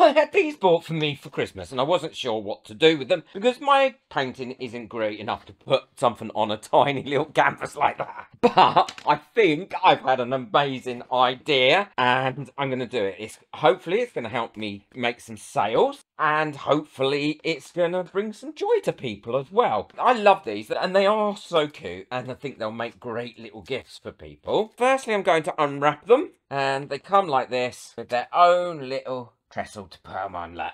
I had these bought for me for Christmas and I wasn't sure what to do with them because my painting isn't great enough to put something on a tiny little canvas like that. But I think I've had an amazing idea and I'm going to do it. Hopefully it's going to help me make some sales and hopefully it's going to bring some joy to people as well. I love these and they are so cute and I think they'll make great little gifts for people. Firstly, I'm going to unwrap them and they come like this with their own little trestle to put them on. Look.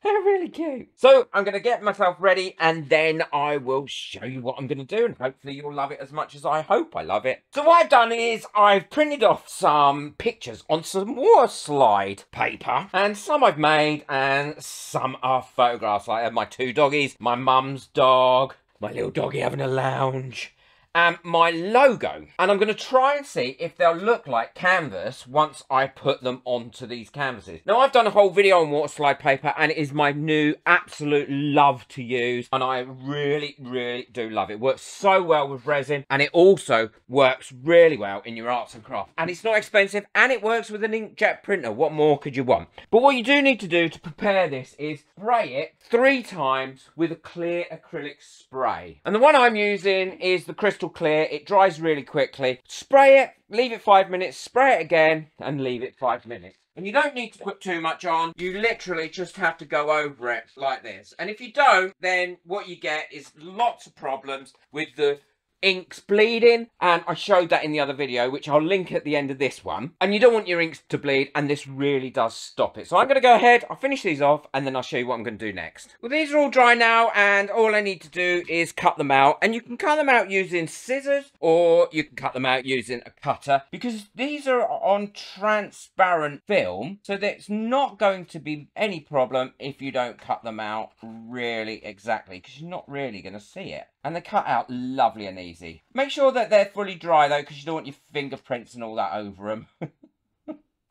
They're really cute. So I'm going to get myself ready and then I will show you what I'm going to do and hopefully you'll love it as much as I hope I love it. So what I've done is I've printed off some pictures on some water slide paper and some I've made and some are photographs. I have my two doggies, my mum's dog, my little doggy having a lounge, and my logo. And I'm going to try and see if they'll look like canvas once I put them onto these canvases. Now, I've done a whole video on water slide paper and it is my new absolute love to use. And I really, really do love it. It works so well with resin and it also works really well in your arts and crafts. And it's not expensive and it works with an inkjet printer. What more could you want? But what you do need to do to prepare this is spray it 3 times with a clear acrylic spray. And the one I'm using is the Crystal Clear. It dries really quickly. Spray it, leave it 5 minutes, spray it again and leave it 5 minutes. And you don't need to put too much on. You literally just have to go over it like this. And if you don't, then what you get is lots of problems with the inks bleeding, and I showed that in the other video, which I'll link at the end of this one. And you don't want your inks to bleed, and this really does stop it. So I'm going to go ahead, I'll finish these off, and then I'll show you what I'm going to do next. Well, these are all dry now, and all I need to do is cut them out. And you can cut them out using scissors, or you can cut them out using a cutter, because these are on transparent film, so there's not going to be any problem if you don't cut them out really exactly, because you're not really going to see it. And they cut out lovely and easy. Make sure that they're fully dry though, because you don't want your fingerprints and all that over them.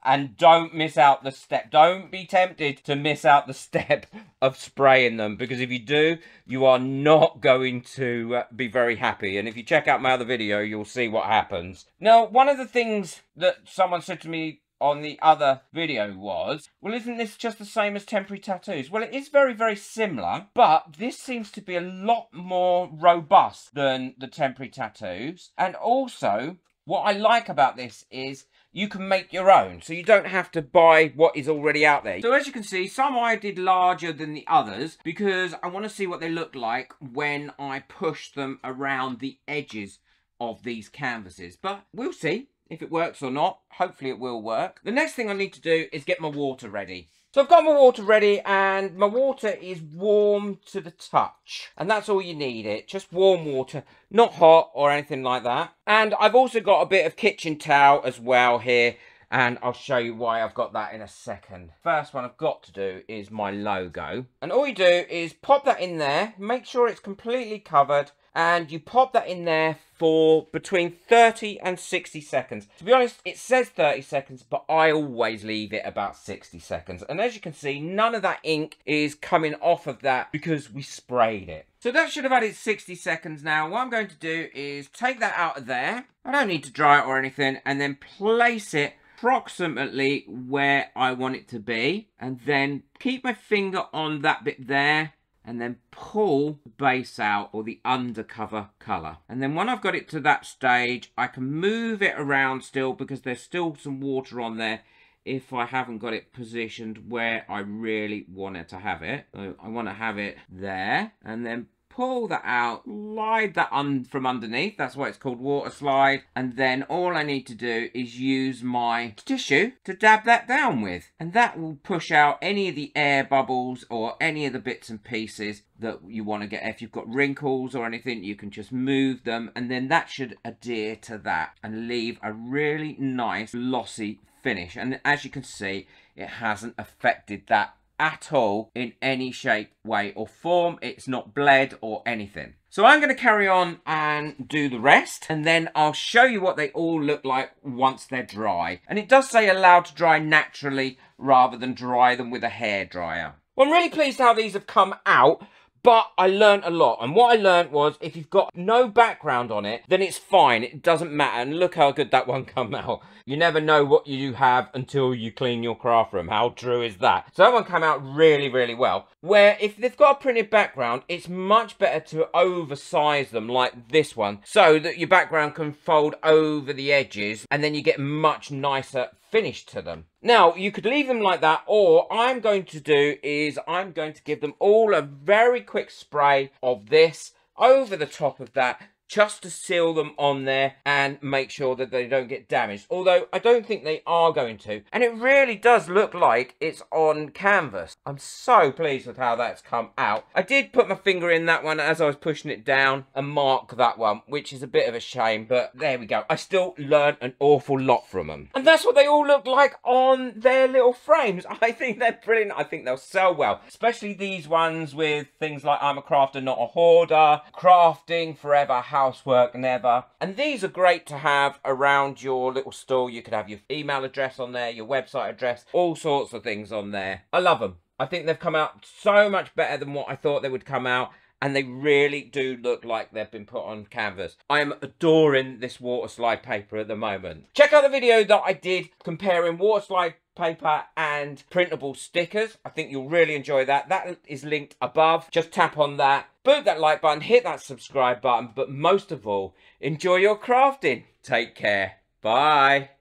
And don't miss out the step. Don't be tempted to miss out the step of spraying them, because if you do, you are not going to be very happy. And if you check out my other video, you'll see what happens. Now, one of the things that someone said to me on the other video was, well, isn't this just the same as temporary tattoos? Well, it is very, very similar, but this seems to be a lot more robust than the temporary tattoos. And also, what I like about this is you can make your own, so you don't have to buy what is already out there. So as you can see, some I did larger than the others because I want to see what they look like when I push them around the edges of these canvases. But we'll see if it works or not. Hopefully it will work. The next thing I need to do is get my water ready. So I've got my water ready and my water is warm to the touch. And that's all you need it. Just warm water, not hot or anything like that. And I've also got a bit of kitchen towel as well here. And I'll show you why I've got that in a second. First one I've got to do is my logo. And all you do is pop that in there. Make sure it's completely covered. And you pop that in there for between 30 and 60 seconds. To be honest, it says 30 seconds, but I always leave it about 60 seconds. And as you can see, none of that ink is coming off of that because we sprayed it. So that should have had its 60 seconds now. What I'm going to do is take that out of there. I don't need to dry it or anything. And then place it approximately where I want it to be. And then keep my finger on that bit there. And then pull the base out, or the undercover colour. And then when I've got it to that stage, I can move it around still because there's still some water on there if I haven't got it positioned where I really wanted to have it. So I want to have it there, and then pull that out, slide that from underneath. That's why it's called water slide. And then all I need to do is use my tissue to dab that down with. And that will push out any of the air bubbles or any of the bits and pieces that you want to get. If you've got wrinkles or anything, you can just move them. And then that should adhere to that and leave a really nice glossy finish. And as you can see, it hasn't affected that at all in any shape, way or form. It's not bled or anything. So I'm going to carry on and do the rest, and then I'll show you what they all look like once they're dry. And it does say allowed to dry naturally rather than dry them with a hairdryer. Well, I'm really pleased how these have come out, But I learned a lot, and what I learned was if you've got no background on it, then it's fine. It doesn't matter. And look how good that one come out. You never know what you have until you clean your craft room. How true is that? So that one came out really, really well. Where if they've got a printed background, it's much better to oversize them like this one, so that your background can fold over the edges, and then you get much nicer finish to them. Now, you could leave them like that, or I'm going to do is I'm going to give them all a very quick spray of this over the top of that, just to seal them on there and make sure that they don't get damaged. Although I don't think they are going to. And it really does look like it's on canvas. I'm so pleased with how that's come out. I did put my finger in that one as I was pushing it down and mark that one, which is a bit of a shame, but there we go. I still learned an awful lot from them. And that's what they all look like on their little frames. I think they're brilliant. I think they'll sell well, especially these ones with things like I'm a crafter, not a hoarder, crafting forever, housework never. And these are great to have around your little store. You could have your email address on there, your website address, all sorts of things on there. I love them. I think they've come out so much better than what I thought they would come out, and they really do look like they've been put on canvas. I'm adoring this water slide paper at the moment. Check out the video that I did comparing water slide paper and printable stickers. I think you'll really enjoy that. That is linked above. Just tap on that, boot that like button, hit that subscribe button, but most of all, enjoy your crafting. Take care. Bye.